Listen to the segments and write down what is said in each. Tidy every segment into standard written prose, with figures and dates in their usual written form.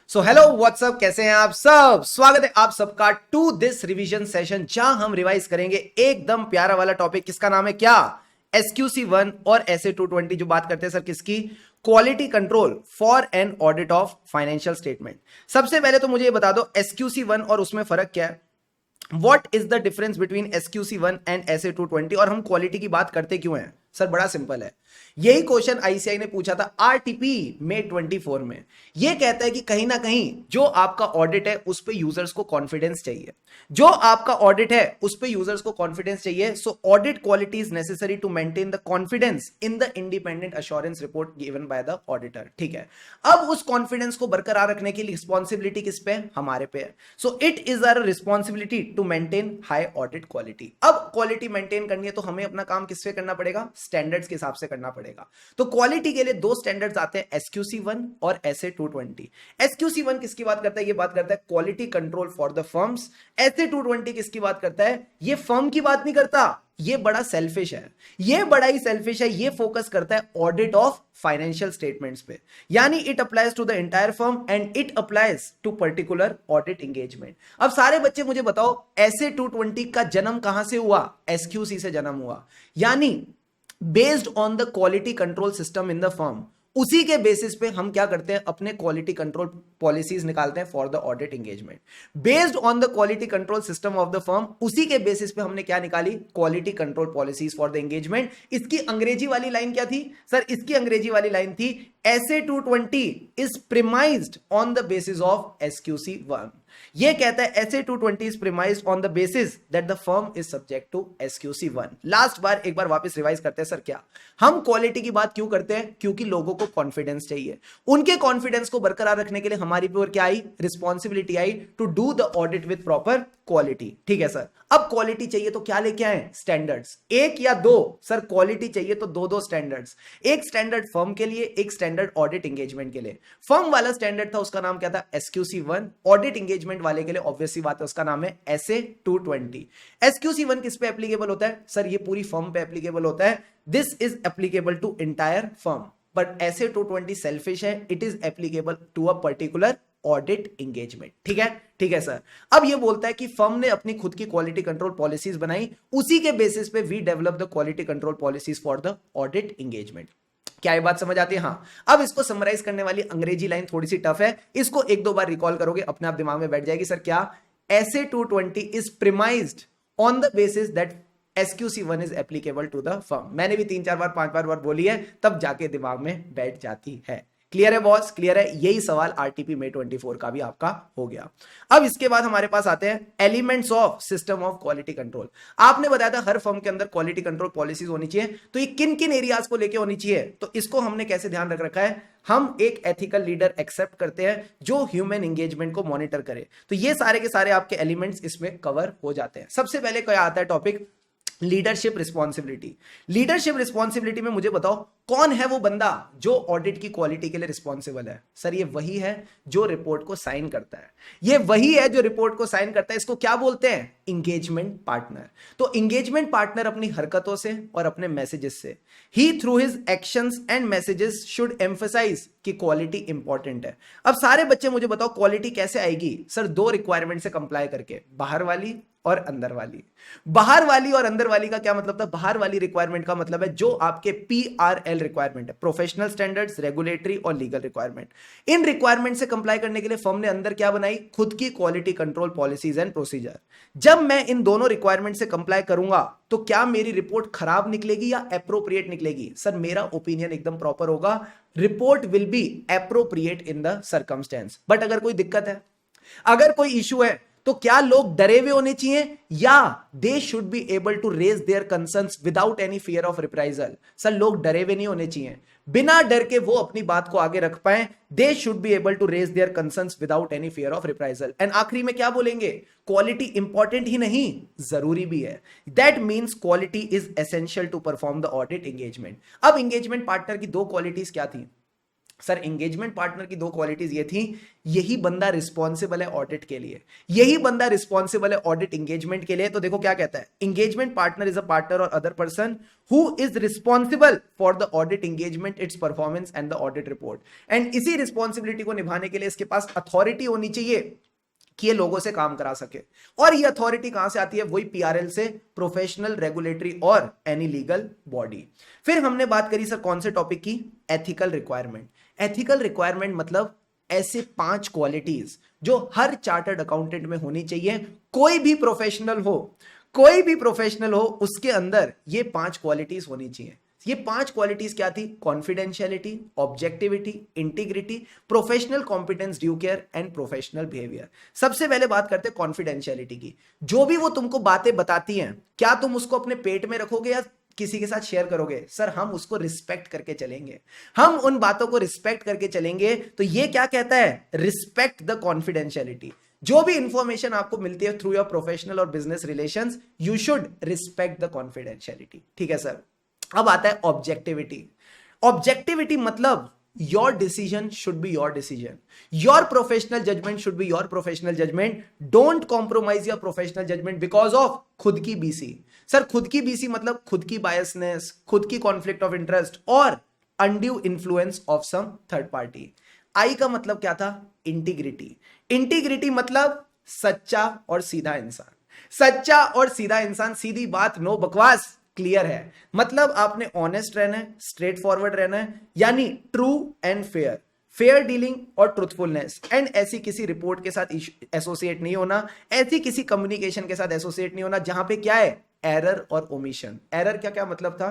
So hello what's up, कैसे हैं आप सब। स्वागत है आप सबका टू दिस रिवीजन सेशन, जहां हम रिवाइज करेंगे एकदम प्यारा वाला टॉपिक। किसका नाम है क्या? SQC1 और SA220। जो बात करते हैं सर किसकी? Quality control for an audit of financial statement. सबसे पहले तो मुझे ये बता दो SQC1 और उसमें फर्क क्या है। What is the difference between SQC1 and SA220 और हम क्वालिटी की बात करते क्यों हैं? सर बड़ा सिंपल है। यही क्वेश्चन आईसीआई ने पूछा था आरटीपी में 24 में। यह कहता है कि कहीं ना कहीं जो आपका ऑडिट है उस पे यूजर्स को कॉन्फिडेंस चाहिए। जो आपका ऑडिट है उस पे यूजर्स को कॉन्फिडेंस चाहिए। So audit quality is necessary to maintain the confidence in the independent assurance report given by the auditor. ठीक है, अब उस कॉन्फिडेंस को बरकरार रखने की रिस्पॉन्सिबिलिटी किस पे? हमारे पे है। So it is our responsibility to maintain high audit quality. अब क्वालिटी मेंटेन करनी है तो हमें अपना काम किससे करना पड़ेगा? स्टैंडर्ड्स के हिसाब से करना पड़ेगा। तो क्वालिटी के लिए दो स्टैंडर्ड्स आते हैं, SQC1 और SA220। SQC1 किसकी बात करता है? ये बात करता है quality control for the firms. SA220 किसकी बात करता है? ये फर्म की बात नहीं करता, ये बड़ा सेल्फिश है, ये बड़ा ही सेल्फिश है। ये फोकस करता है ऑडिट ऑफ फाइनेंशियल स्टेटमेंट्स पे, यानी it applies to the entire firm and it applies to particular audit engagement. अब सारे बच्चे मुझे बताओ, SA220 का जन्म कहां से हुआ? SQC से जन्म हुआ, यानी based on the quality control system in the firm. उसी के बेसिस पे हम क्या करते हैं? अपने क्वालिटी कंट्रोल पॉलिसीज निकालते हैं for the audit engagement. Based on the quality control system of the firm, उसी के बेसिस पे हमने क्या निकाली? Quality control policies for the engagement. इसकी अंग्रेजी वाली लाइन क्या थी सर? इसकी अंग्रेजी वाली लाइन थी SA220 is premised on the basis of SQC1। ये कहता है SA220 is premised on the basis that the firm is subject to SQC1। Last बार एक बार वापस रिवाइज करते हैं सर। क्या हम क्वालिटी की बात क्यों करते हैं? क्योंकि लोगों को कॉन्फिडेंस चाहिए। उनके कॉन्फिडेंस को बरकरार रखने के लिए हमारी पे और क्या आई? रिस्पॉन्सिबिलिटी आई to do the audit with proper quality. ठीक है सर, अब क्वालिटी चाहिए तो क्या लेके आए? स्टैंडर्ड्स। एक या दो? सर क्वालिटी चाहिए तो दो दो स्टैंडर्ड्स। एक स्टैंडर्ड फर्म के लिए, एक स्टैंडर्ड ऑडिट एंगेजमेंट के लिए। फर्म वाला स्टैंडर्ड था, उसका नाम क्या था? SQC1। ऑडिट एंगेजमेंट वाले के लिए ऑब्वियस सी बात है, उसका नाम है SA220। SQC1 किस पे एप्लीकेबल होता है? सर ये पूरी फर्म पे एप्लीकेबल होता है। This is applicable to entire firm, but SA220 selfish है, it is applicable to a particular audit engagement. ठीक है, ठीक है सर। अब ये बोलता है कि फर्म ने अपनी खुद की क्वालिटी कंट्रोल पॉलिसीज बनाई, उसी के बेसिस पे we develop the quality control policies for the audit engagement. क्या ये बात समझ आती है? हाँ। अब इसको समराइज करने वाली अंग्रेजी लाइन थोड़ी सी टफ है, इसको एक दो बार रिकॉल करोगे अपने आप दिमाग में बैठ जाएगी। सर क्या? SA220 is premised on the basis that SQC1 is applicable to the firm. मैंने भी 3-4 बार 5 बार बोली है, तब जाके दिमाग में बैठ जाती है। क्लियर है बॉस? क्लियर है? यही सवाल आरटीपी में 24 का भी आपका हो गया। अब इसके बाद हमारे पास आते हैं elements of system of quality control. आपने बताया था हर फर्म के अंदर क्वालिटी कंट्रोल पॉलिसीज होनी चाहिए, तो ये किन किन एरियाज को लेके होनी चाहिए? तो इसको हमने कैसे ध्यान रख रखा है? हम एक एथिकल लीडर एक्सेप्ट करते हैं जो ह्यूमन एंगेजमेंट को मॉनिटर करे। तो ये सारे के सारे आपके एलिमेंट्स इसमें कवर हो जाते हैं। सबसे पहले क्या आता है topic? Leadership responsibility. Leadership responsibility में मुझे बताओ कौन है वो बंदा जो ऑडिट की क्वालिटी के लिए रिस्पॉन्सिबल है? सर ये वही है जो रिपोर्ट को साइन करता है। ये वही है जो रिपोर्ट को साइन करता है। इसको क्या बोलते हैं? Engagement partner. तो इंगेजमेंट पार्टनर अपनी हरकतों से और अपने मैसेजेस से, he through his actions and messages should emphasise कि क्वालिटी इंपॉर्टेंट है। अब सारे बच्चे मुझे बताओ क्वालिटी कैसे आएगी? सर दो रिक्वायरमेंट से कंप्लाई करके, बाहर वाली और अंदर वाली। बाहर वाली और अंदर वाली का क्या मतलब था? बाहर वाली रिक्वायरमेंट का मतलब है जो आपके PRL रिक्वायरमेंट है, प्रोफेशनल स्टैंडर्ड्स, रेगुलेटरी और लीगल रिक्वायरमेंट। इन रिक्वायरमेंट से कंप्लाई करने के लिए फर्म ने अंदर क्या बनाई? खुद की quality control policies and procedure. जब मैं इन दोनों रिक्वायरमेंट से कंप्लाई करूंगा तो क्या मेरी रिपोर्ट खराब निकलेगी या एप्रोप्रिएट निकलेगी? सर मेरा ओपिनियन एकदम प्रॉपर होगा, report will be appropriate in the circumstance. But अगर कोई दिक्कत है, अगर कोई इशू है, तो क्या लोग डरे हुए होने चाहिए या they should be able to raise their concerns without any fear of reprisal? Sir लोग डरे हुए नहीं होने चाहिए, बिना डर के वो अपनी बात को आगे रख पाए। They should be able to raise their concerns without any fear of reprisal. And आखिरी में क्या बोलेंगे? क्वालिटी इंपॉर्टेंट ही नहीं, जरूरी भी है। That means quality is essential to perform the audit engagement. अब एंगेजमेंट पार्टनर की दो क्वालिटीज क्या थी? सर एंगेजमेंट पार्टनर की दो क्वालिटीज ये थी, यही बंदा रिस्पॉन्सिबल है ऑडिट के लिए, यही बंदा रिस्पॉन्सिबल है ऑडिट एंगेजमेंट के लिए। तो देखो क्या कहता है, engagement partner is a partner और other person who is responsible for the audit engagement, its performance and the audit report. And इसी रिस्पॉन्सिबिलिटी को निभाने के लिए इसके पास अथॉरिटी होनी चाहिए कि ये लोगों से काम करा सके। और ये अथॉरिटी कहां से आती है, वही पीआरएल से, प्रोफेशनल रेगुलेटरी और एनी लीगल बॉडी। फिर हमने बात करी सर कौन से टॉपिक की, एथिकल रिक्वायरमेंट। एथिकल रिक्वायरमेंट मतलब ऐसे 5 क्वालिटीज जो हर चार्टर्ड अकाउंटेंट में होनी चाहिए। कोई भी प्रोफेशनल हो, कोई भी प्रोफेशनल हो, उसके अंदर ये 5 क्वालिटीज होनी चाहिए। ये 5 क्वालिटीज क्या थी, confidentiality, objectivity, integrity, professional competence, due care and professional behaviour. सबसे पहले बात करते हैं कॉन्फिडेंशियलिटी की। जो भी वो तुमको बातें बताती हैं, क्या तुम उसको अपने पेट में रखोगे या किसी के साथ शेयर करोगे? सर हम उसको रिस्पेक्ट करके चलेंगे, हम उन बातों को रिस्पेक्ट करके चलेंगे। तो ये क्या कहता है, रिस्पेक्ट द कॉन्फिडेंशियलिटी। जो भी इंफॉर्मेशन आपको मिलती है थ्रू योर प्रोफेशनल और business relations, you should respect the confidentiality. ठीक है सर। अब आता है ऑब्जेक्टिविटी। ऑब्जेक्टिविटी मतलब your decision should be your decision, your professional judgement should be your professional judgement. Don't compromise your professional judgement because of खुद की BC. Sir खुद की बीसी मतलब खुद की बायसनेस, खुद की कॉन्फ्लिक्ट ऑफ इंटरेस्ट और undue influence of some third party. आई का मतलब क्या था, इंटीग्रिटी। इंटीग्रिटी मतलब सच्चा और सीधा इंसान, सच्चा और सीधा इंसान, सीधी बात, नो बकवास, क्लियर है। मतलब आपने ऑनेस्ट रहना है, स्ट्रेट फॉरवर्ड रहना है, यानी true and fair, fair dealing और ट्रुथफुलनेस। एंड ऐसी किसी रिपोर्ट के साथ एसोसिएट नहीं होना, ऐसी किसी कम्युनिकेशन के साथ एसोसिएट नहीं होना जहां पे क्या है, एरर और ओमिशन। एरर क्या क्या मतलब था,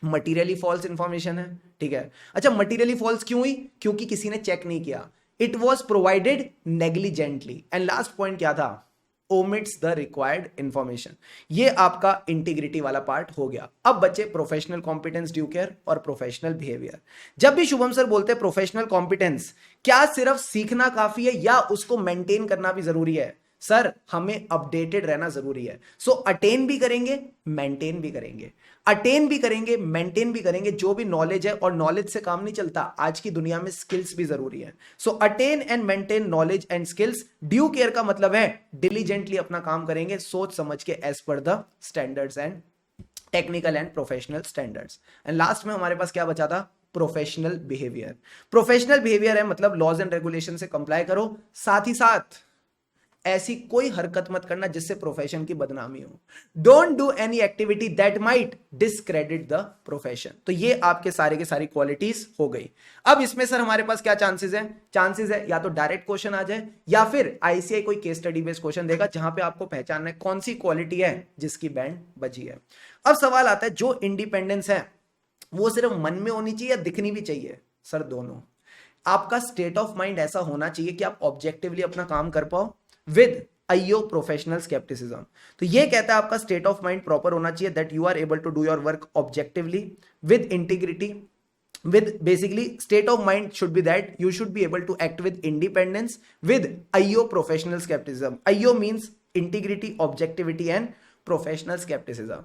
मटीरियली फॉल्स इंफॉर्मेशन है, ठीक है। अच्छा मटीरियली फॉल्स क्यों हुई, क्योंकि किसी ने चेक नहीं किया, it was provided negligently. And last point क्या था, ओमिट्स द रिक्वायर्ड इंफॉर्मेशन। ये आपका इंटीग्रिटी वाला पार्ट हो गया। अब बचे प्रोफेशनल कॉम्पिटेंस, ड्यू केयर और प्रोफेशनल बिहेवियर। जब भी शुभम सर बोलते हैं प्रोफेशनल कॉम्पिटेंस, क्या सिर्फ सीखना काफी है या उसको मेंटेन करना भी जरूरी है? सर हमें अपडेटेड रहना जरूरी है। सो अटेन भी करेंगे, मेंटेन भी करेंगे, अटेन भी करेंगे, मेंटेन भी करेंगे। जो भी नॉलेज है, और नॉलेज से काम नहीं चलता, आज की दुनिया में स्किल्स भी जरूरी है। So attain and maintain knowledge and skills. Due care का मतलब है डिलीजेंटली अपना काम करेंगे, सोच समझ के, as per the standards and technical and professional standards. And last में हमारे पास क्या बचा था, प्रोफेशनल बिहेवियर। प्रोफेशनल बिहेवियर है मतलब लॉज एंड रेगुलेशन से कंप्लाई करो, साथ ही साथ ऐसी कोई हरकत मत करना जिससे प्रोफेशन की बदनामी हो। Don't do any activity that might discredit the profession. तो ये आपके सारे के सारी क्वालिटीज हो गई। अब इसमें सर हमारे पास क्या चांसेस है, चांसेस है या तो डायरेक्ट क्वेश्चन आ जाए या फिर आईसीआई कोई केस स्टडी बेस्ड क्वेश्चन देगा जहां पे आपको पहचानना है कौन सी क्वालिटी है जिसकी बैंड बची है। अब सवाल आता है, जो इंडिपेंडेंस है वो सिर्फ मन में होनी चाहिए या दिखनी भी चाहिए? सर दोनों। आपका स्टेट ऑफ माइंड ऐसा होना चाहिए कि आप ऑब्जेक्टिवली अपना काम कर पाओ विद आईओ प्रोफेशनल स्केप्टिसिज्म। तो ये कहता है आपका स्टेट ऑफ माइंड प्रॉपर होना चाहिए, that you are able to do your work objectively with integrity, with basically state of mind should be that you should be able to act with independence with IO professional skepticism. IO means integrity, objectivity and professional skepticism.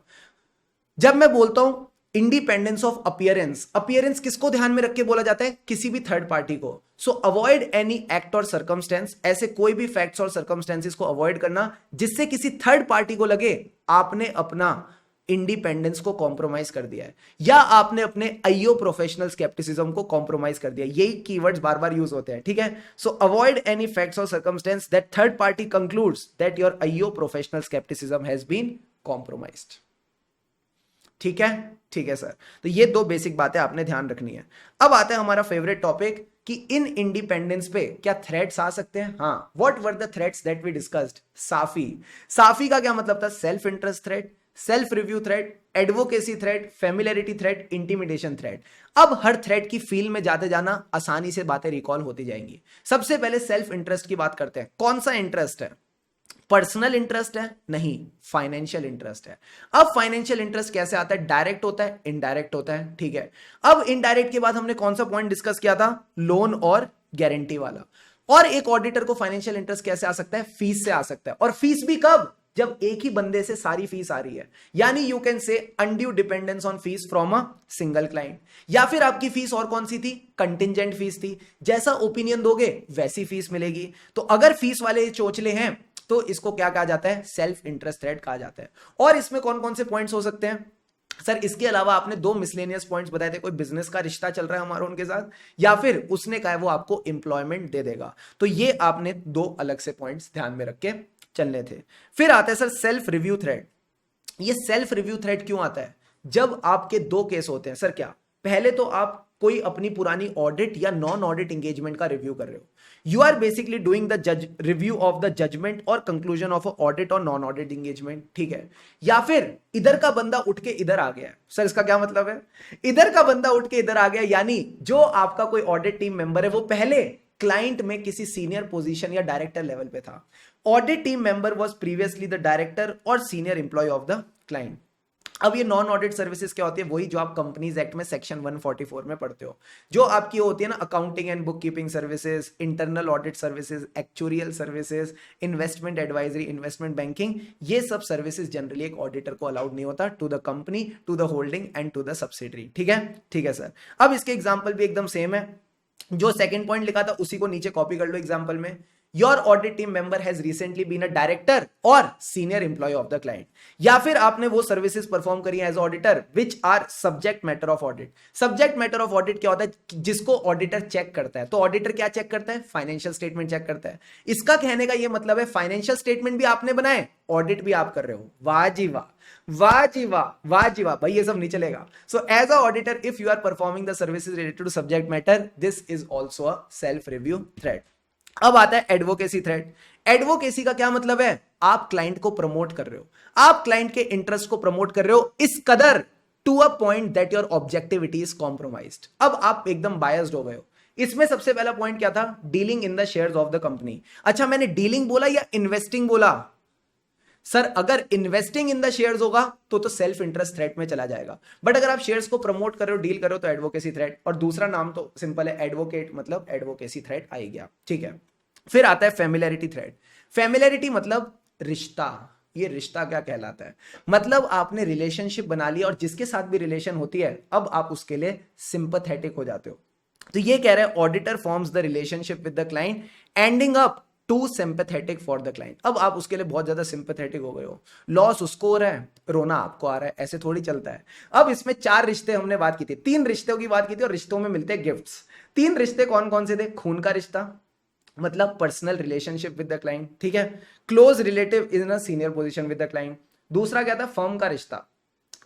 जब मैं बोलता हूं independence of appearance, appearance किसको ध्यान में रख के बोला जाता है, किसी भी थर्ड पार्टी को। सो अवॉइड एनी एक्ट और सर्कमस्टेंस, ऐसे कोई भी फैक्ट्स और सर्कमस्टेंसेस को अवॉइड करना जिससे किसी थर्ड पार्टी को लगे आपने अपना इंडिपेंडेंस को कॉम्प्रोमाइज कर दिया है या आपने अपने आईओ प्रोफेशनल स्केप्टिसिज्म को कॉम्प्रोमाइज कर दिया। यही कीवर्ड्स बार बार यूज होते हैं, ठीक है। सो अवॉइड एनी फैक्ट्स और circumstance that third party concludes that your IO professional scepticism has been compromised. ठीक है, ठीक है सर। तो ये दो बेसिक बातें आपने ध्यान रखनी है। अब आता है हमारा फेवरेट टॉपिक कि इन इंडिपेंडेंस पे क्या थ्रेट्स आ सकते हैं। हाँ, what were the threats that we discussed. साफी, साफी का क्या मतलब था, self interest threat, self review threat, advocacy threat, familiarity threat, intimidation threat. अब हर थ्रेट की फील्ड में जाते जाना आसानी से बातें रिकॉल होती जाएंगी। सबसे पहले सेल्फ इंटरेस्ट की बात करते हैं। कौन सा इंटरेस्ट है, पर्सनल इंटरेस्ट है, नहीं, फाइनेंशियल इंटरेस्ट है। अब फाइनेंशियल इंटरेस्ट कैसे आता है, डायरेक्ट होता है, इनडायरेक्ट होता है, ठीक है। अब इनडायरेक्ट के बाद हमने कौन सा पॉइंट डिस्कस किया था, लोन और गारंटी वाला। और एक ऑडिटर को फाइनेंशियल इंटरेस्ट कैसे आ सकता है, फीस से आ सकता है। और फीस भी कब, जब एक ही बंदे से सारी फीस आ रही है, यानी you can say undue dependence on fees from a single client. या फिर आपकी फीस और कौन सी थी, कंटिजेंट फीस थी, जैसा ओपिनियन दोगे वैसी फीस मिलेगी। तो अगर फीस वाले चोचले हैं तो इसको क्या कहा जाता है, सेल्फ इंटरेस्ट थ्रेट कहा जाता है। और इसमें कौन कौन से पॉइंट्स हो सकते हैं सर, इसके अलावा आपने दो मिसलेनियस पॉइंट्स बताए थे, कोई बिजनेस का रिश्ता चल रहा है हमारा उनके साथ, या फिर उसने कहा है वो आपको एम्प्लॉयमेंट दे देगा। तो ये आपने दो अलग से पॉइंट्स ध्यान में रख के चलने थे। फिर आता है सर सेल्फ रिव्यू थ्रेट। ये सेल्फ रिव्यू थ्रेट क्यों आता है, जब आपके दो केस होते हैं सर। क्या, पहले तो आप कोई अपनी पुरानी ऑडिट या नॉन ऑडिट एंगेजमेंट का रिव्यू कर रहे हो, you are basically doing the review of the judgement और कंक्लूजन ऑफ ऑडिट और नॉन ऑडिट एंगेजमेंट, ठीक है। या फिर इधर का बंदा उठ के इधर आ गया, सर इसका क्या मतलब है, इधर का बंदा उठ के इधर आ गया, यानी जो आपका कोई ऑडिट टीम मेंबर है वो पहले क्लाइंट में किसी सीनियर पोजीशन या डायरेक्टर लेवल पे था। Audit team member was previously the director और senior employ of the client. अब ये नॉन ऑडिट सर्विसेज क्या होती है, वही जो आप कंपनीज एक्ट में सेक्शन 144 में पढ़ते हो, जो आपकी होती है ना accounting and bookkeeping services, internal audit services, actuarial services, investment advisory, investment banking, ये सब सर्विसेज जनरली एक ऑडिटर को अलाउड नहीं होता to the company, to the holding and to the subsidiary, ठीक है। ठीक है सर, अब इसके एग्जाम्पल भी एकदम सेम है, जो सेकंड पॉइंट लिखा था उसी को नीचे कॉपी कर लो एग्जाम्पल में। Your audit team member has recently been a director और senior employ of the client. या फिर आपने वो सर्विसेज परफॉर्म करी as auditor which are subject matter of audit. Subject matter of audit क्या होता है, जिसको ऑडिटर चेक करता है। तो ऑडिटर क्या चेक करता है, फाइनेंशियल स्टेटमेंट चेक करता है। इसका कहने का ये मतलब है फाइनेंशियल स्टेटमेंट भी आपने बनाए, ऑडिट भी आप कर रहे हो। वाह जी वाह, वाह जी वाह, वाह जी वाह, भाई ये सब नहीं चलेगा। So as a auditor if you are performing the services related to subject matter, this is also a self review threat. अब आता है एडवोकेसी थ्रेट। एडवोकेसी का क्या मतलब है, आप क्लाइंट को प्रमोट कर रहे हो, आप क्लाइंट के इंटरेस्ट को प्रमोट कर रहे हो इस कदर to a point that your objectivity is compromised. अब आप एकदम बायस्ड हो गए हो। इसमें सबसे पहला पॉइंट क्या था, dealing in the shares of the company. अच्छा, मैंने डीलिंग बोला या इन्वेस्टिंग बोला, सर अगर इन्वेस्टिंग इन द शेयर्स होगा तो सेल्फ इंटरेस्ट थ्रेट में चला जाएगा, बट अगर आप शेयर्स को प्रमोट कर रहे हो, डील कर रहे हो, तो एडवोकेसी थ्रेट। और दूसरा नाम तो सिंपल है, एडवोकेट, मतलब एडवोकेसी थ्रेट आ गया, ठीक है। फिर आता है फेमिलियरिटी थ्रेट। फेमिलियरिटी मतलब रिश्ता। ये रिश्ता क्या कहलाता है, मतलब आपने रिलेशनशिप बना लिया और जिसके साथ भी रिलेशन होती है अब आप उसके लिए सिंपैथेटिक हो जाते हो। तो ये कह रहे हैं auditor forms the relationship with the client ending up to sympathetic for the client. अब आप उसके लिए बहुत ज्यादा सिंपैथेटिक हो गए हो, लॉस उसको हो रहा है, रोना आपको आ रहा है, ऐसे थोड़ी चलता है। अब इसमें 4 रिश्ते हमने बात की थी, 3 रिश्तों की बात की थी, और रिश्तों में मिलते हैं गिफ्ट्स। 3 रिश्ते कौन कौन से थे, खून का रिश्ता मतलब personal relationship with the client, ठीक है, close relative in a senior position with the client. दूसरा क्या था, फर्म का रिश्ता,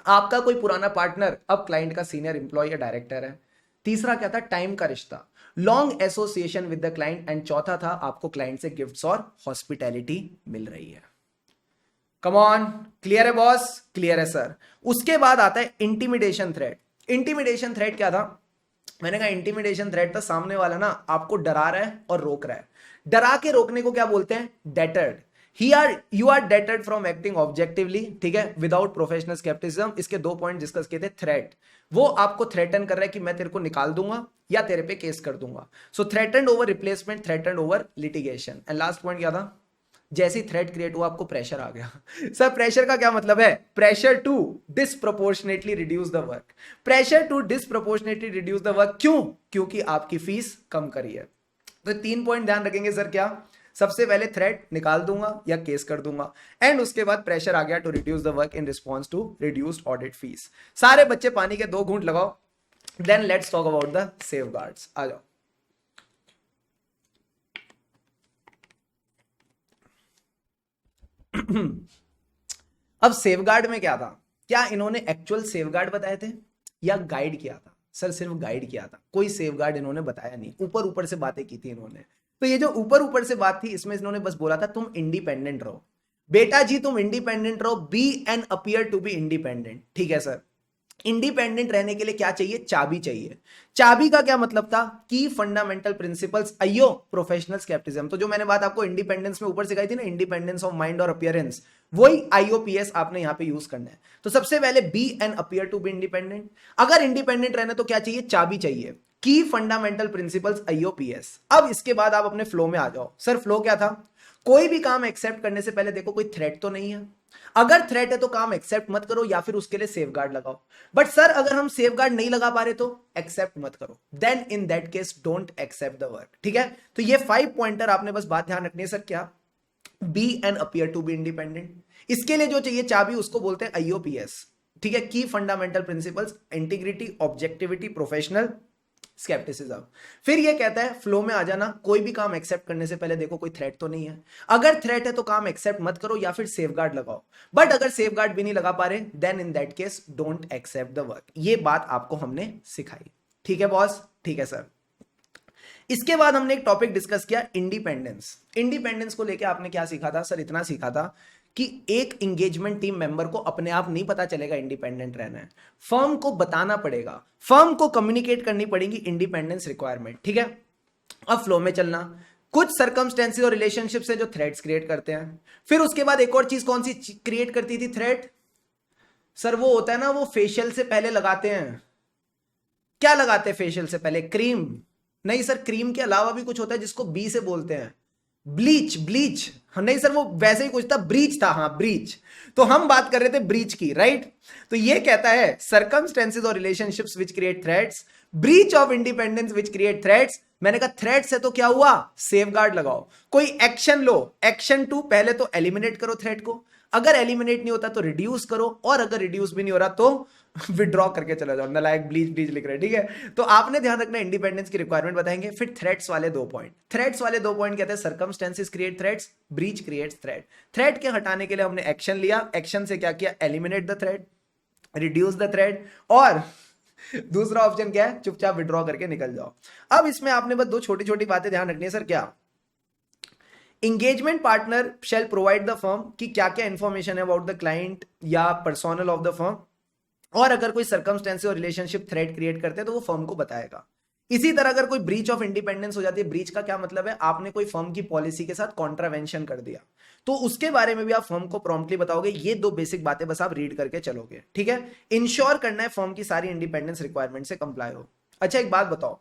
आपका कोई पुराना पार्टनर अब क्लाइंट का सीनियर एम्प्लॉय या डायरेक्टर है। तीसरा क्या था, टाइम का रिश्ता, long association with the client. And चौथा था, आपको क्लाइंट से गिफ्ट्स और हॉस्पिटैलिटी मिल रही है। कम ऑन, क्लियर है बॉस, क्लियर है सर। उसके बाद आता है इंटिमिडेशन थ्रेट। इंटिमिडेशन थ्रेट क्या था, मैंने कहा इंटिमिडेशन थ्रेट था सामने वाला ना आपको डरा रहा है और रोक रहा है। डरा के रोकने को क्या बोलते हैं, deterred. You are deterred from acting objectively, ठीक है, विदाउट प्रोफेशनल स्केप्टिसिज्म। इसके 2 पॉइंट डिस्कस किए थे। थ्रेट, वो आपको थ्रेटन कर रहा है कि मैं तेरे को निकाल दूंगा या तेरे पे केस कर दूंगा। So threatened over replacement, threatened over litigation. And last point क्या था, जैसी थ्रेट क्रिएट हुआ आपको प्रेशर आ गया। सर प्रेशर का क्या मतलब है, pressure to disproportionately reduce the work. Pressure to disproportionately reduce the work, क्यों, क्योंकि आपकी फीस कम करी है। तो 3 पॉइंट ध्यान रखेंगे सर, क्या, सबसे पहले थ्रेट निकाल दूंगा या केस कर दूंगा, एंड उसके बाद प्रेशर आ गया to reduce the work in response to reduced audit fees. सारे बच्चे पानी के 2 घूंट लगाओ, then let's talk about the safeguards. आ जाओ। अब सेफगार्ड में क्या था, क्या इन्होंने एक्चुअल सेफगार्ड बताए थे या गाइड किया था, सर सिर्फ गाइड किया था, कोई सेफगार्ड इन्होंने बताया नहीं, ऊपर ऊपर से बातें की थी इन्होंने। तो ये जो ऊपर ऊपर से बात थी इसमें इन्होंने बस बोला था तुम इंडिपेंडेंट रहो बेटा जी, तुम इंडिपेंडेंट रहो, be and appear to be independent, ठीक है सर। इंडिपेंडेंट रहने के लिए क्या चाहिए, चाबी चाहिए। चाबी का क्या मतलब था, की फंडामेंटल प्रिंसिपल्स अयो प्रोफेशनल स्केप्टिज्म। तो जो मैंने बात आपको इंडिपेंडेंस में ऊपर सिखाई थी ना, इंडिपेंडेंस ऑफ माइंड और अपीयरेंस, वही आईओपीएस आपने यहां पे यूज करना है। तो सबसे पहले be and appear to be independent. अगर इंडिपेंडेंट रहना तो क्या चाहिए, चाबी चाहिए, की फंडामेंटल प्रिंसिपल्स आईओपीएस। अब इसके बाद आप अपने फ्लो में आ जाओ। सर फ्लो क्या था, कोई भी काम एक्सेप्ट करने से पहले देखो कोई थ्रेट तो नहीं है। अगर थ्रेट है तो काम एक्सेप्ट मत करो या फिर उसके लिए सेफ गार्ड लगाओ। बट सर अगर हम सेफ गार्ड नहीं लगा पा रहे तो एक्सेप्ट मत करो, then in that case don't accept the work. ठीक है, तो ये 5 पॉइंटर आपने बस बात ध्यान रखनी है सर। क्या? Be and appear to be independent. इसके लिए जो चाहिए चाबी उसको बोलते हैं आईओपीएस। ठीक है, की fundamental principles, integrity, objectivity, professional, scepticism. फिर ये कहता है फ्लो में आ जाना, कोई भी काम एक्सेप्ट करने से पहले देखो कोई थ्रेट तो नहीं है। अगर थ्रेट है तो काम एक्सेप्ट मत करो या फिर सेफ गार्ड लगाओ। बट अगर सेफ गार्ड भी नहीं लगा पा रहे then in that case don't accept the work. ये बात आपको हमने सिखाई। ठीक है बॉस? ठीक है सर। इसके बाद हमने एक टॉपिक डिस्कस किया, इंडिपेंडेंस। इंडिपेंडेंस को लेकर आपने क्या सीखा था सर? इतना सीखा था कि एक इंगेजमेंट टीम मेंबर को अपने आप नहीं पता चलेगा इंडिपेंडेंट रहना है, फर्म को बताना पड़ेगा, फर्म को कम्युनिकेट करनी पड़ेगी इंडिपेंडेंस रिक्वायरमेंट। ठीक है, अब फ्लो में चलना। कुछ सर्कमस्टेंसेस और रिलेशनशिप से जो थ्रेट्स क्रिएट करते हैं। फिर उसके बाद एक और चीज कौन सी क्रिएट करती थी थ्रेट? सर वो होता है ना, वो फेशियल से पहले लगाते हैं। क्या लगाते हैं फेशियल से पहले? क्रीम। नहीं सर, क्रीम के अलावा भी कुछ होता है जिसको बी से बोलते हैं, ब्लीच। ब्लीच नहीं सर, वो वैसे ही कुछ था, ब्रीच था। हाँ ब्रीच। तो हम बात कर रहे थे ब्रीच की, राइट? तो ये कहता है सर्कमस्टेंसेस और relationships which create threats, breach of independence which create threats. मैंने कहा थ्रेट्स है तो क्या हुआ? सेफ गार्ड लगाओ, कोई एक्शन लो। एक्शन 2, पहले तो एलिमिनेट करो थ्रेट को, अगर एलिमिनेट नहीं होता तो रिड्यूस करो, और अगर रिड्यूस भी नहीं हो रहा तो विड्रॉ करके चला जाओ। नलायक ब्लीच ब्लीच लिख रहे हैं। ठीक है, तो आपने ध्यान रखना इंडिपेंडेंस की रिक्वायरमेंट बताएंगे। फिर थ्रेट्स वाले 2 पॉइंट। थ्रेट्स वाले 2 पॉइंट कहते हैं circumstances create threats, breach creates threat. Threat के हटाने के लिए हमने एक्शन लिया। एक्शन से क्या किया? Eliminate the threat, reduce the threat, और दूसरा ऑप्शन क्या है? चुपचाप विड्रॉ करके निकल जाओ। अब इसमें आपने बस 2 छोटी छोटी बातें ध्यान रखनी है सर। क्या? Engagement partner shall provide the firm, कि क्या क्या इंफॉर्मेशन है अबाउट द क्लाइंट या पर्सोनल ऑफ द फर्म, और अगर कोई सर्कमस्टेंस और रिलेशनशिप थ्रेट क्रिएट करते हैं तो वो फर्म को बताएगा। इसी तरह अगर कोई ब्रीच ऑफ इंडिपेंडेंस हो जाती है, ब्रीच का क्या मतलब है? आपने कोई फर्म की पॉलिसी के साथ कॉन्ट्रावेंशन कर दिया, तो उसके बारे में भी आप फर्म को प्रॉम्प्टली बताओगे। ये 2 बेसिक बातें बस आप रीड करके चलोगे। ठीक है, इंश्योर करना है फर्म की सारी इंडिपेंडेंस रिक्वायरमेंट से कंप्लाई हो। अच्छा एक बात बताओ,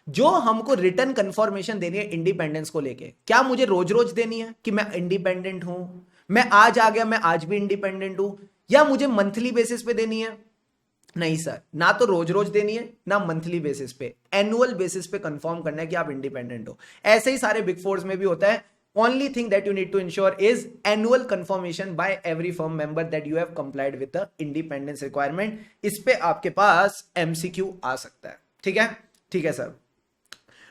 जो हमको रिटर्न कंफर्मेशन देनी है इंडिपेंडेंस को लेके, क्या मुझे रोज रोज देनी है कि मैं इंडिपेंडेंट हूं, मैं आज आ गया, मैं आज भी इंडिपेंडेंट हूं, या मुझे मंथली बेसिस पे देनी है? नहीं सर, ना तो रोज रोज देनी है ना मंथली बेसिस पे, एनुअल बेसिस पे कंफर्म करना है कि आप इंडिपेंडेंट हो। ऐसे ही सारे बिग फोर्स में भी होता है। Only thing that you need to ensure is annual confirmation by every firm member that you have complied with the independence requirement. इस पे आपके पास एमसीक्यू आ सकता है। ठीक है? ठीक है सर।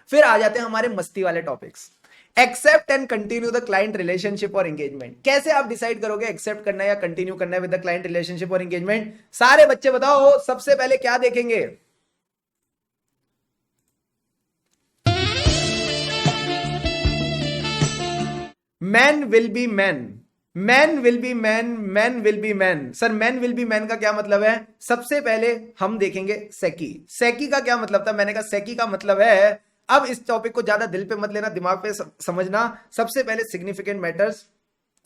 फिर आ जाते हैं हमारे मस्ती वाले topics, accept and continue the client relationship और एंगेजमेंट। कैसे आप डिसाइड करोगे एक्सेप्ट करना है या कंटिन्यू करना है विद द क्लाइंट रिलेशनशिप और एंगेजमेंट? सारे बच्चे बताओ, सबसे पहले क्या देखेंगे? Man will be man, man will be man, man will be man. Sir man will be man का क्या मतलब है? सबसे पहले हम देखेंगे सेकी। सेकी का क्या मतलब था? मैंने कहा सेकी का मतलब है, अब इस टॉपिक को ज्यादा दिल पे मत लेना, दिमाग पे समझना। सबसे पहले significant matters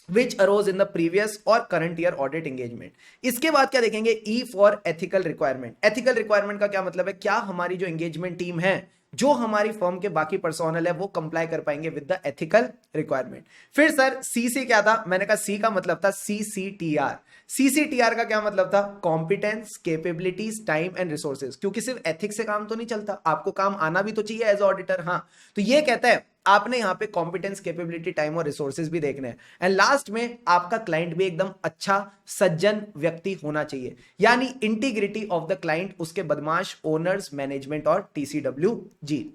which arose in the previous और करंट ईयर ऑडिट एंगेजमेंट। इसके बाद क्या देखेंगे? E for ethical requirement. Ethical requirement का क्या मतलब है? क्या हमारी जो एंगेजमेंट टीम है, जो हमारी फर्म के बाकी पर्सोनल है, वो कंप्लाई कर पाएंगे विद द एथिकल रिक्वायरमेंट। फिर सर सी से क्या था? मैंने कहा सी का मतलब था सीसीटीआर। सीसीटीआर का क्या मतलब था? Competence, capabilities, time and resources. क्योंकि सिर्फ एथिक्स से काम तो नहीं चलता, आपको काम आना भी तो चाहिए एज ऑडिटर। हाँ, तो ये कहता है आपने यहां पे कॉम्पिटेंस, कैपेबिलिटी, टाइम और रिसोर्सेज भी देखने हैं। एंड लास्ट में आपका क्लाइंट भी एकदम अच्छा सज्जन व्यक्ति होना चाहिए, यानी इंटीग्रिटी ऑफ द क्लाइंट, उसके बदमाश ओनर्स, मैनेजमेंट और टीसीडब्ल्यू जी।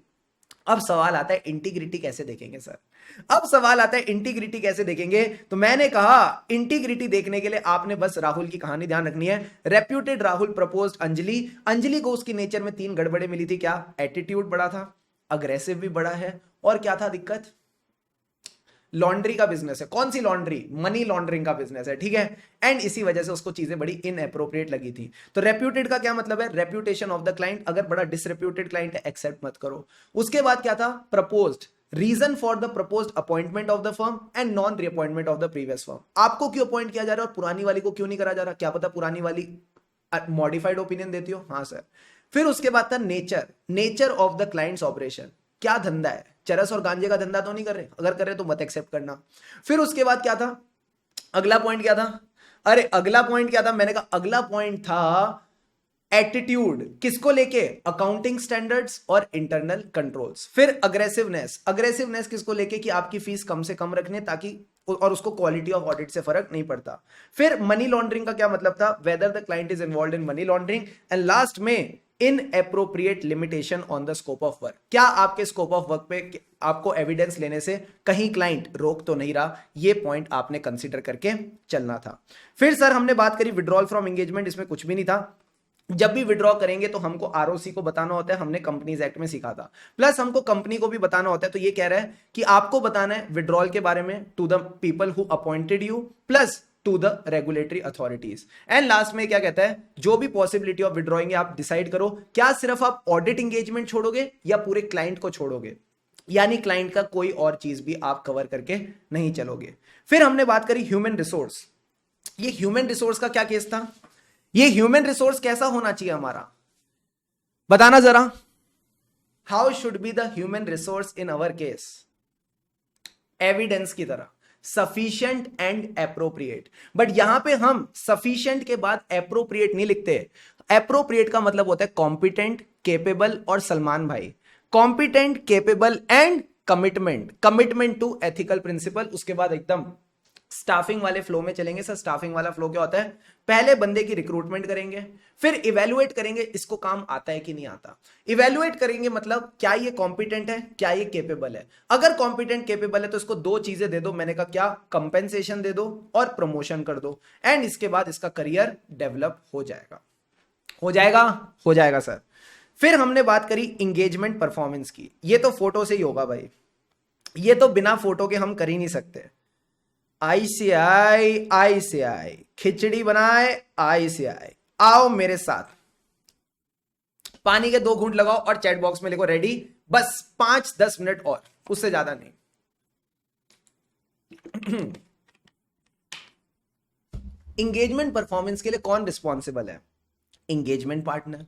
अब सवाल आता है इंटीग्रिटी कैसे देखेंगे सर? अब सवाल आता है इंटीग्रिटी कैसे देखेंगे? तो मैंने कहा इंटीग्रिटी देखने के लिए आपने बस राहुल की कहानी ध्यान रखनी है। Reputed Rahul proposed Anjali. अंजलि को उसकी नेचर में 3 गड़बड़े मिली थी। क्या? एटीट्यूड बड़ा था, अग्रेसिव भी बड़ा है, और क्या था दिक्कत? लॉन्ड्री का बिजनेस है। कौन सी लॉन्ड्री? मनी लॉन्ड्रिंग का बिजनेस है। ठीक है, एंड इसी वजह से उसको चीजें बड़ी इनएप्रोप्रिएट लगी थी। तो रेप्यूटेड का क्या मतलब है? Reputation of the client. अगर बड़ा डिसरेप्यूटेड क्लाइंट है एक्सेप्ट मत करो। उसके बाद क्या था? Proposed, reason for the proposed appointment of the firm and non reappointment of the previous firm. आपको क्यों अपॉइंट किया जा रहा है और पुरानी वाली को क्यों नहीं करा जा रहा? क्या पता पुरानी वाली मॉडिफाइड ओपिनियन देती हो। हाँ सर। फिर उसके बाद था nature, nature of the clients operation. क्या धंधा है, चरस और गांजे का धंधा तो नहीं कर रहे, अगर कर रहे तो मत एक्सेप्ट करना। फिर उसके बाद क्या था, अगला पॉइंट क्या था, अरे अगला पॉइंट क्या था, मैंने कहा अगला पॉइंट था एटीट्यूड, किसको लेके, अकाउंटिंग स्टैंडर्ड्स और इंटरनल कंट्रोल्स। फिर अग्रेसिवनेस, अग्रेसिवनेस किसको लेके कि आपकी फीस कम से कम रखने ताकि, और उसको क्वालिटी ऑफ ऑडिट से फर्क नहीं पड़ता। फिर मनी लॉन्ड्रिंग का क्या मतलब था, whether the client is involve in money laundering. And last में inappropriate limitation on the scope of work, क्या आपके स्कोप ऑफ वर्क पे आपको एविडेंस लेने से कहीं क्लाइंट रोक तो नहीं रहा, ये पॉइंट आपने कंसीडर करके चलना था। फिर सर हमने बात करी विड्रॉल फ्रॉम एंगेजमेंट, इसमें कुछ भी नहीं था। जब भी विड्रॉ करेंगे तो हमको आरओसी को बताना होता है, हमने कंपनीज एक्ट में सीखा था, प्लस हमको कंपनी को भी बताना होता है। तो ये कह रहा है कि आपको बताना है विड्रॉल के बारे में to the people who appointed you plus to the regulatory authorities. And last में क्या कहता है, जो भी पॉसिबिलिटी ऑफ विड्रॉइंग आप डिसाइड करो, क्या सिर्फ आप ऑडिट एंगेजमेंट छोड़ोगे या पूरे क्लाइंट को छोड़ोगे, यानी क्लाइंट का कोई और चीज भी आप कवर करके नहीं चलोगे। फिर हमने बात करी ह्यूमन रिसोर्स। ये ह्यूमन रिसोर्स का क्या केस था, ये ह्यूमन रिसोर्स कैसा होना चाहिए हमारा, बताना जरा, how should be the human resource in our case, evidence की तरह सफिशिएंट एंड एप्रोप्रिएट। बट यहां पे हम सफिशिएंट के बाद एप्रोप्रिएट नहीं लिखते, एप्रोप्रिएट का मतलब होता है कॉम्पिटेंट, केपेबल और सलमान भाई, competent, capable and commitment, commitment to ethical principle. उसके बाद एकदम स्टाफिंग वाले फ्लो में चलेंगे। सर स्टाफिंग वाला फ्लो क्या होता है, पहले बंदे की रिक्रूटमेंट करेंगे, फिर इवेल्युएट करेंगे इसको काम आता है कि नहीं आता। इवेल्युएट करेंगे मतलब क्या ये कॉम्पिटेंट है, क्या ये केपेबल है। अगर कॉम्पिटेंट केपेबल है तो इसको दो चीजें दे दो, मैंने कहा क्या, कंपेंसेशन दे दो और प्रमोशन कर दो, एंड इसके बाद इसका करियर डेवलप हो जाएगा, हो जाएगा, हो जाएगा सर। फिर हमने बात करी इंगेजमेंट परफॉर्मेंस की, ये तो फोटो से ही होगा भाई, ये तो बिना फोटो के हम कर ही नहीं सकते। आईसीआई खिचड़ी बनाए, आईसीआई आओ मेरे साथ, पानी के 2 घूंट लगाओ और चैट बॉक्स में लिखो रेडी, बस 5-10 मिनट और, उससे ज्यादा नहीं। इंगेजमेंट परफॉर्मेंस के लिए कौन रिस्पॉन्सिबल है, एंगेजमेंट पार्टनर,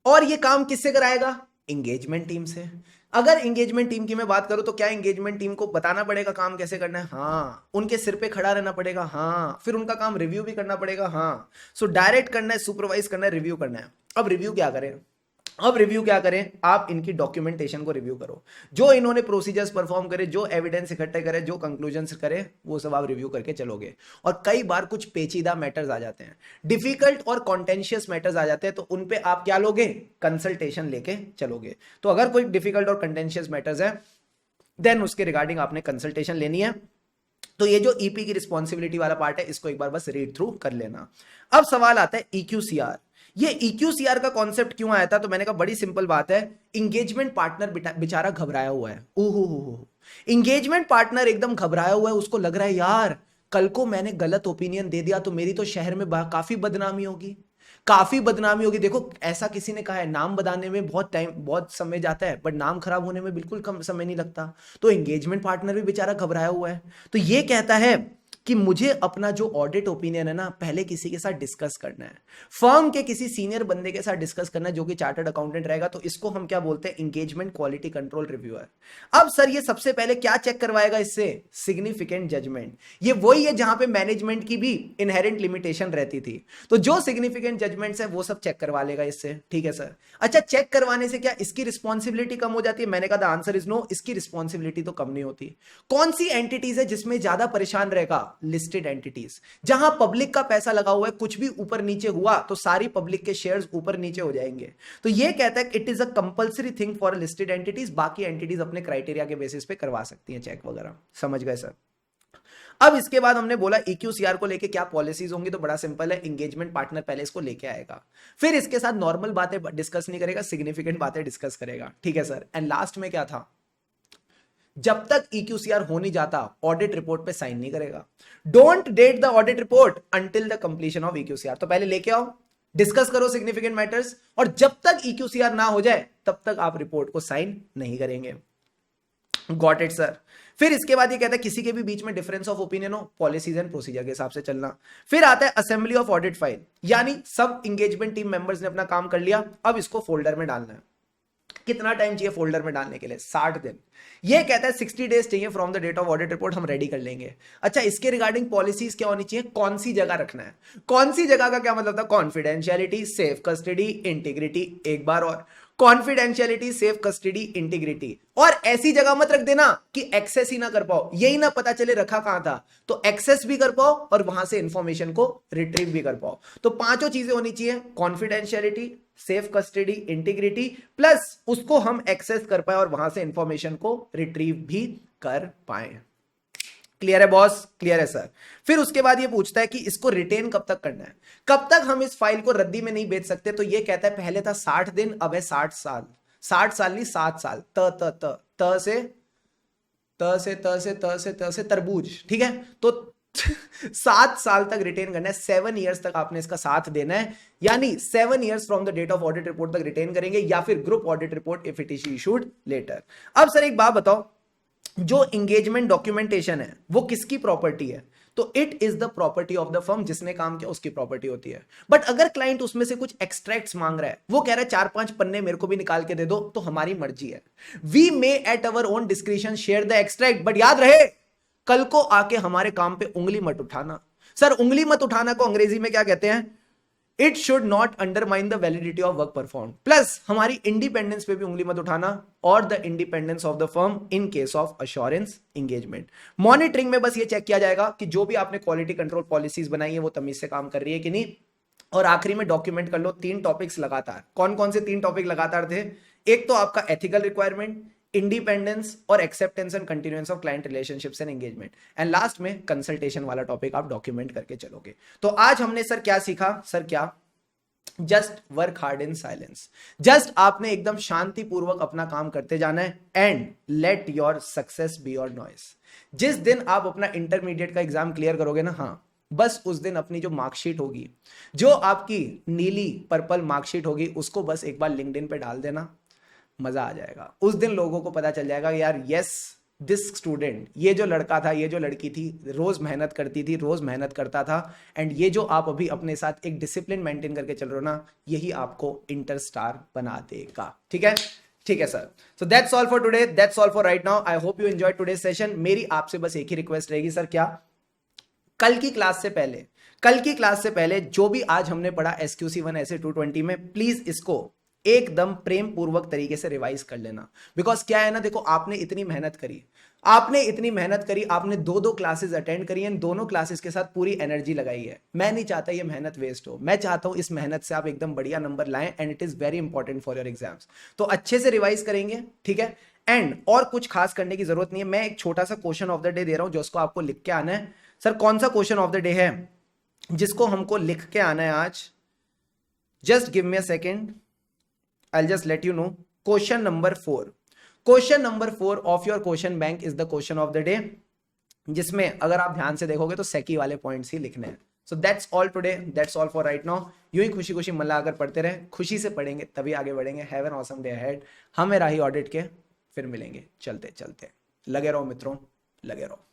और ये काम किससे कराएगा, एंगेजमेंट टीम से। अगर एंगेजमेंट टीम की मैं बात करूं तो क्या एंगेजमेंट टीम को बताना पड़ेगा काम कैसे करना है, हाँ, उनके सिर पे खड़ा रहना पड़ेगा, हाँ, फिर उनका काम रिव्यू भी करना पड़ेगा, हाँ। सो डायरेक्ट करना है, सुपरवाइज करना है, रिव्यू करना है। अब रिव्यू क्या करें, अब रिव्यू क्या करें, आप इनकी डॉक्यूमेंटेशन को रिव्यू करो, जो इन्होंने प्रोसीजर्स परफॉर्म करे, जो एविडेंस इकट्ठे करे, जो कंक्लूजन्स करे, वो सब आप रिव्यू करके चलोगे। और कई बार कुछ पेचीदा मैटर्स आ जाते हैं, डिफिकल्ट और कॉन्टेंशियस मैटर्स आ जाते हैं, तो उन पे आप क्या लोगे, कंसल्टेशन लेके चलोगे। तो अगर कोई डिफिकल्ट और कंटेंशियस मैटर्स है देन उसके रिगार्डिंग आपने कंसल्टेशन लेनी है। तो ये जो ईपी की रिस्पॉन्सिबिलिटी वाला पार्ट है इसको एक बार बस रीड थ्रू कर लेना। अब सवाल आता है EQCR, ये EQCR का कॉन्सेप्ट क्यों आया था, तो मैंने कहा बड़ी सिंपल बात है, इंगेजमेंट पार्टनर बेचारा घबराया हुआ है, ओहो, इंगेजमेंट पार्टनर एकदम घबराया हुआ है, उसको लग रहा है यार कल को मैंने गलत ओपिनियन दे दिया तो मेरी तो शहर में काफी बदनामी होगी, काफी बदनामी होगी। देखो ऐसा किसी ने कहा है, नाम बताने में बहुत टाइम, बहुत समय जाता है, बट नाम खराब होने में बिल्कुल कम समय नहीं लगता। तो एंगेजमेंट पार्टनर भी बेचारा घबराया हुआ है, तो ये कहता है कि मुझे अपना जो ऑडिट ओपिनियन है ना पहले किसी के साथ डिस्कस करना है, फर्म के किसी सीनियर बंदे के साथ डिस्कस करना है जो कि चार्टर्ड अकाउंटेंट रहेगा। तो इसको हम क्या बोलते हैं, एंगेजमेंट क्वालिटी कंट्रोल रिव्यूअर। अब सर ये सबसे पहले क्या चेक करवाएगा इससे, सिग्निफिकेंट जजमेंट। ये वही है जहां पे मैनेजमेंट की भी इनहेरेंट लिमिटेशन रहती थी, तो जो सिग्निफिकेंट जजमेंट्स है वो सब चेक करवा लेगा इससे, ठीक है सर। अच्छा चेक करवाने से क्या इसकी रिस्पॉन्सिबिलिटी कम हो जाती है, मैंने कहा द आंसर इज नो, इसकी रिस्पॉन्सिबिलिटी तो कम नहीं होती। कौन सी एंटिटीज है जिसमें ज्यादा परेशान रहेगा, लिस्टेड एंटिटीज, जहां पब्लिक का पैसा लगा हुआ है, कुछ भी ऊपर नीचे हुआ तो सारी पब्लिक के शेयर्स ऊपर नीचे हो जाएंगे। तो ये कहता है it is a compulsory thing for listed entities, बाकी एंटिटीज अपने क्राइटेरिया के बेसिस पे करवा सकती हैं चेक वगैरह, समझ गए सर। अब इसके बाद हमने बोला EQCR को लेके क्या पॉलिसीज होंगी, तो बड़ा सिंपल है, एंगेजमेंट पार्टनर पहले इसको लेके आएगा, फिर इसके साथ नॉर्मल बातें डिस्कस नहीं करेगा, सिग्निफिकेंट बातें डिस्कस करेगा, ठीक है सर। एंड लास्ट में क्या था, जब तक EQCR हो नहीं जाता ऑडिट रिपोर्ट पे साइन नहीं करेगा। Don't date the audit report until the completion of EQCR, तो पहले लेके आओ, डिस्कस करो सिग्निफिकेंट मैटर्स, और जब तक EQCR ना हो जाए तब तक आप रिपोर्ट को साइन नहीं करेंगे। Got it sir. फिर इसके बाद ये कहता है किसी के भी बीच में डिफरेंस ऑफ ओपिनियन हो, पॉलिसीज एंड प्रोसीजर के हिसाब से चलना। फिर आता है असेंबली ऑफ ऑडिट फाइल, यानी सब इंगेजमेंट टीम मेंबर्स ने अपना काम कर लिया, अब इसको फोल्डर में डालना है। कितना टाइम चाहिए फोल्डर में डालने के लिए? 60 दिन। ये कहता है 60 डेज चाहिए from the date of audit report, हम रेडी कर लेंगे। अच्छा, इसके रिगार्डिंग पॉलिसीज क्या होनी चाहिए? कौन सी जगह रखना है? कौन सी जगह का क्या मतलब था? Confidentiality, safe custody, integrity. एक बार और, कॉन्फिडेंशियलिटी, सेफ कस्टडी, इंटीग्रिटी। और ऐसी जगह मत रख देना कि एक्सेस ही ना कर पाओ, यही ना पता चले रखा कहां था, तो एक्सेस भी कर पाओ और वहां से इंफॉर्मेशन को रिट्रीव भी कर पाओ। तो पांचों चीजें होनी चाहिए, confidentiality, safe custody, integrity, plus उसको हम एक्सेस कर पाए और वहां से इंफॉर्मेशन को रिट्रीव भी कर पाए। क्लियर है बॉस? क्लियर है सर। फिर उसके बाद ये पूछता है कि इसको रिटेन कब तक करना है, कब तक हम इस फाइल को रद्दी में नहीं बेच सकते। तो ये कहता है पहले था 60 दिन, अब है 60 साल। 60 साल नहीं, 7 साल। त से त से त से त से त से तरबूज, ठीक है? तो 7 साल तक रिटेन करना है, 7 ईयर्स तक आपने इसका साथ देना है, यानी 7 years from the date of audit report तक रिटेन करेंगे, या फिर group audit report if it is issued later. अब सर एक बात बताओ, जो इंगेजमेंट डॉक्यूमेंटेशन है वो किसकी प्रॉपर्टी है? तो it is the property of the firm, जिसने काम किया उसकी प्रॉपर्टी होती है। बट अगर क्लाइंट उसमें से कुछ एक्सट्रैक्ट्स मांग रहा है, वो कह रहा है 4-5 पन्ने मेरे को भी निकाल के दे दो, तो हमारी मर्जी है, we may at our own discretion share the extract, but याद रहे कल को आके हमारे काम पे उंगली मत उठाना। सर उंगली मत उठाना को अंग्रेजी में क्या कहते हैं? It should not undermine the validity of work perform. Plus हमारी इंडिपेंडेंस पे भी उंगली मत उठाना, और the independence of the firm in case of assurance engagement. Monitoring में बस ये चेक किया जाएगा कि जो भी आपने क्वालिटी कंट्रोल पॉलिसीज बनाई है वो तमीज से काम कर रही है कि नहीं। और आखिरी में डॉक्यूमेंट कर लो 3 टॉपिक्स लगातार। कौन कौन से 3 टॉपिक लगातार थे? एक तो आपका एथिकल रिक्वायरमेंट, इंडिपेंडेंस और acceptance and continuance of client relationships and engagement, and last में कंसल्टेशन वाला टॉपिक आप डॉक्यूमेंट करके चलोगे। तो आज हमने सर क्या सीखा? सर क्या? Just work hard in silence. Just आपने एकदम शांतिपूर्वक अपना काम करते जाना है, and let your success be your noise. जिस दिन आप अपना इंटरमीडिएट का एग्जाम क्लियर करोगे ना, हाँ, बस उस दिन अपनी जो मार्कशीट होगी, जो आपकी नीली पर्पल मार्कशीट होगी, उसको बस एक बार लिंक्डइन पे डाल देना, मजा आ जाएगा। उस दिन लोगों को पता चल जाएगा यार, यस दिस स्टूडेंट, ये जो लड़का था, ये जो लड़की थी, रोज मेहनत करती थी, रोज मेहनत करता था, एंड ये जो आप अभी अपने साथ एक डिसिप्लिन मेंटेन करके चल रहे हो ना, यही आपको इंटर स्टार बना देगा। ठीक है? ठीक है sir. So that's all for today, that's all for right now. I hope you enjoyed today's session. मेरी आपसे बस एक ही रिक्वेस्ट रहेगी सर, क्या? कल की क्लास से पहले जो भी आज हमने पढ़ा SQC1 ऐसे 220 में, प्लीज इसको एकदम प्रेम पूर्वक तरीके से रिवाइज कर लेना। बिकॉज क्या है ना, देखो आपने इतनी मेहनत करी, आपने 2 क्लासेस अटेंड करी हैं, दोनों क्लासेस के साथ पूरी एनर्जी लगाई है। मैं नहीं चाहता ये मेहनत वेस्ट हो, मैं चाहता हूं इस मेहनत से आप एकदम बढ़िया नंबर लाएं, and it is very important for your exams. तो अच्छे से रिवाइज करेंगे, ठीक है? एंड और कुछ खास करने की जरूरत नहीं है। मैं एक छोटा सा question of the day they रहा हूं, जो उसको आपको लिख के आना है। सर कौन सा क्वेश्चन ऑफ द डे है जिसको हमको लिख के आना है आज? Just give me a second, I'll just let you know. Question number 4. Question number 4 of your question bank is the question of the day, जिसमें अगर आप ध्यान से देखोगे तो सेकी वाले पॉइंट्स ही लिखने हैं। So that's all today. That's all for right now. यूं ही खुशी खुशी मन लगाकर पढ़ते रहे, खुशी से पढ़ेंगे तभी आगे बढ़ेंगे। Have an awesome day ahead. हमें राही ऑडिट के, फिर मिलेंगे चलते चलते। लगे रहो मित्रों, लगे रहो।